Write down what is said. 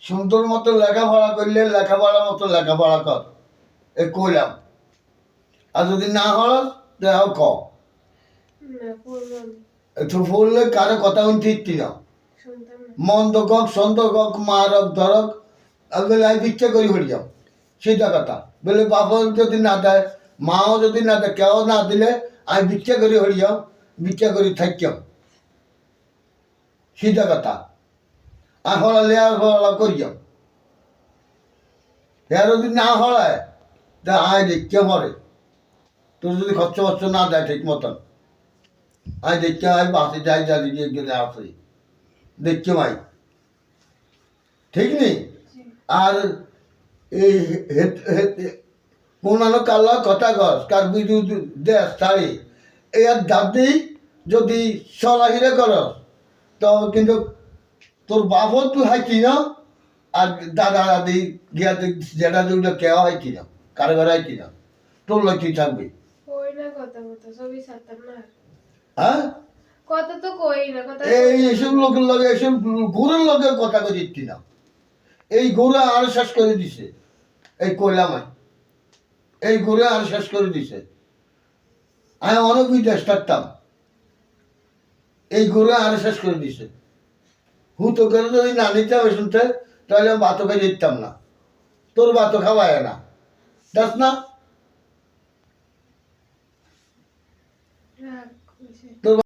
সুন্দর মতো লেখাপড়া করলে লেখাপড়ার মতো লেখাপড়া কর, এ কইলাম। আর যদি না হস দেহ ক একটু পড়লে কারো কথা ঠিক না, মন্দ কক সন্দ কক মারক ধরক বলে আমি ভিক্ষা করি হয়ে যাও, সেটা কথা বলে বাবা যদি না দেয়, মাও যদি না দেয়, কেউ না দিলে আমি ভিক্ষা করি হয়ে যাও, ভিক্ষা করি থাকিও, সেটা কথা। আর হলালে আর হলা করিও, এর যদি না হলায় তা আয় দেখতে মরে, তোর যদি খরচ বর্চ না দেয় ঠিক মতন, আয় দেখতে আয় বাসে যাই যাদিকে গেলে আসে দেখতে মাই, ঠিক নেই। আর এই কোন কাল্লা কথা গছ কার বিদু দেশ তাড়ি এর দাদি যদি চলাহিরে কর তো কিন্তু তোর বাপও তুই হাইতি না, আর দাদা দাদি গিয়া যেটা যেগুলো কেওয়া হাইতি না, কারো ঘরে হাইতি না, তোর লোক তুই থাকবি। হ্যাঁ কথা তো কই না, কথা এইসব লোকের লগে এইসব ঘোরের লগে কথা কই দিচ্ছি না, এই ঘোরে আর শেষ করে দিছে, এই কইলাম এই ঘুরে আর শেষ করে দিছে। আমি অনেক বিদেশ থাকতাম, এই ঘুরে আর শেষ করে দিছে। হুতো করে যদি না নিতে হবে শুনতে, তাহলে আমি ভাতও খাই দিতাম না, তোর ভাতও খাওয়ায় না, দেখ না।